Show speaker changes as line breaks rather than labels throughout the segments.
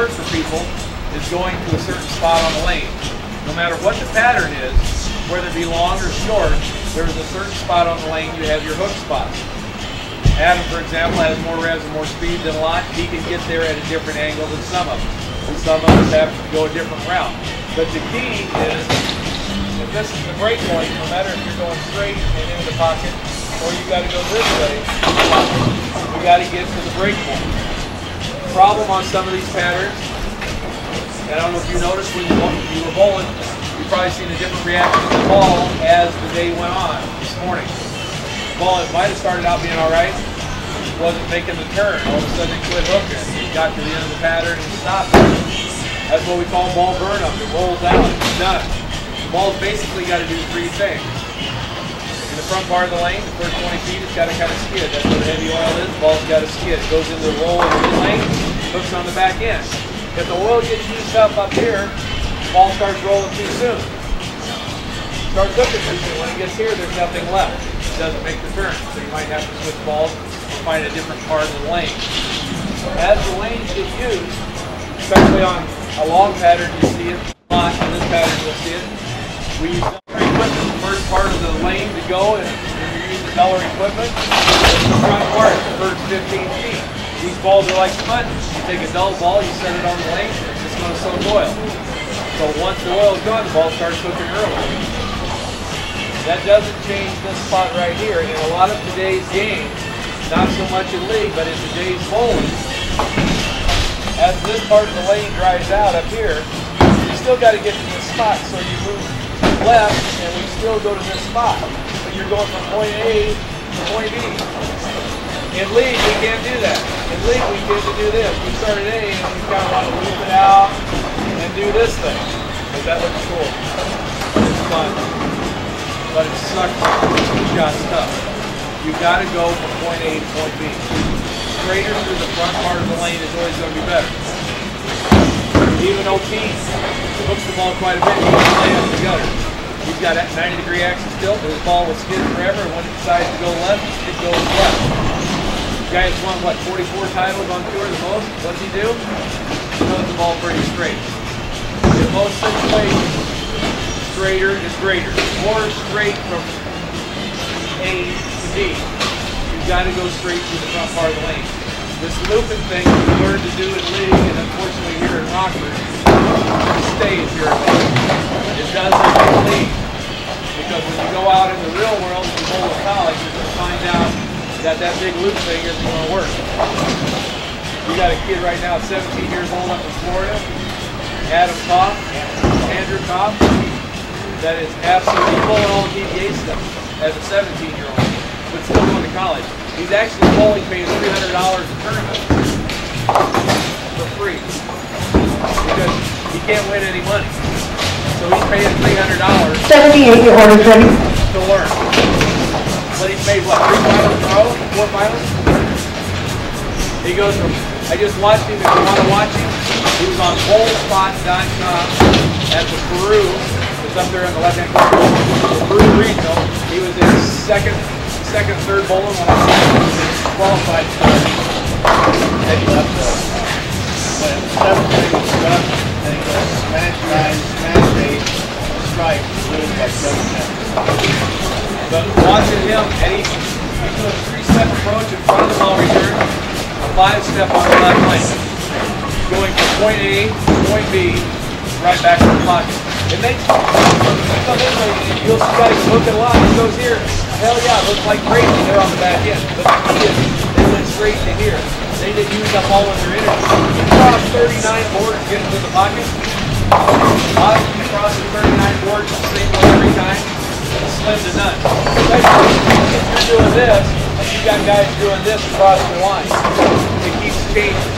work for people is going to a certain spot on the lane. No matter what the pattern is, whether it be long or short, there is a certain spot on the lane you have your hook spots. Adam, for example, has more revs and more speed than a lot. He can get there at a different angle than some of us. And some of us have to go a different route. But the key is, if this is the break point, no matter if you're going straight and into the pocket, or you got to go this way, we got to get to the break point. The problem on some of these patterns, I don't know if you noticed when you were bowling, you've probably seen a different reaction to the ball as the day went on this morning. The ball might have started out being all right, wasn't making the turn. All of a sudden it quit hooking. It got to the end of the pattern and stopped it. That's what we call ball burn-up. It rolls out. It's done. The ball's basically got to do three things. In the front part of the lane, the first 20 feet, it's got to kind of skid. That's where the heavy oil is. The ball's got to skid. It goes into the roll of the lane, hooks on the back end. If the oil gets used up here, the ball starts rolling too soon. Starts hooking too soon. When it gets here, there's nothing left. It doesn't make the turn. So you might have to switch balls or find a different part of the lane. As the lanes get used, especially on a long pattern, you see it. On this pattern, you'll see it. We use Beller equipment. The first part of the lane to go, and if you're using Beller equipment, it's the front part, the first 15 feet. These balls are like sponges. You take a dull ball, you set it on the lane, it's just going to soak oil. So once the oil is gone, the ball starts hooking early. That doesn't change this spot right here. In a lot of today's games, not so much in league, but in today's bowling, as this part of the lane dries out up here, you still got to get to this spot. So you move left, and we still go to this spot. But you're going from point A to point B. In league, we can't do that. In league, we get to do this. We start at A, and we kind of want to loop it out and do this thing. But that looks cool. It's fun. But it sucks. The shot's tough. You've got to go from point A to point B. Straighter through the front part of the lane is always going to be better. Even OT hooks the ball quite a bit. He can lay up the gutter. He's got a 90-degree axis tilt, but his ball will skid forever, and when it decides to go left, it goes left. The guy has won, what, 44 titles on tour the most? What does he do? He throws the ball pretty straight. In most situations, straighter is greater. More straight from A to B. You've got to go straight through the front part of the lane. This looping thing we learned to do in league, and unfortunately here in Rockford, stays here in league. It doesn't in league. Because when you go out in the real world and you bowl at college, you're going to find out that that big loop thing isn't going to work. You got a kid right now, 17 years old up in Florida, Adam Kopp, Andrew Kopp, that is absolutely pulling all DBA stuff as a 17-year-old, but still going to college. He's actually bowling paying $300 a tournament for free because he can't win any money. So he's paying $300.
78, your order's ready.
To learn. But he's made what, 3 finals in a row? 4 finals? He goes from, I just watched him, if you want to watch him, he was on bowlspot.com at the Peru, it's up there on the left-hand corner, the Peru Regional. He was in second, third bowling when I qualified starting. And he left the 7th grade was done, and he goes smash 9, smash 8, strike, lose by 7 minutes. But watching him, and he's doing a 3-step approach in front of the ball return, a 5-step on the left lane. Going from point A to point B, right back to the pocket. It makes you'll see guys looking a lot. He goes here. Hell yeah, it looks like crazy there on the back end. But the key is they went straight to here. They didn't use up all of their energy. You cross 39 boards to get into the pocket. You cross the 39 boards the same way every time. It's slim to none. Especially if you're doing this, and you got guys doing this across the line. It keeps changing.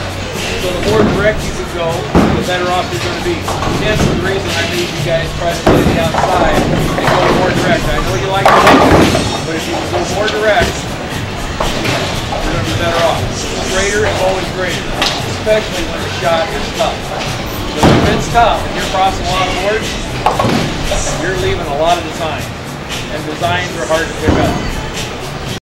So the more direct you can go, the better off you're going to be. Hence the reason I made you guys try to play the outside and go more direct. I know you like to hit it, but if you can go more direct, you're going to be better off. Straighter is always greater, especially when the shot is tough. So if it's tough and you're crossing a lot of boards, you're leaving a lot of design. And designs are hard to pick up.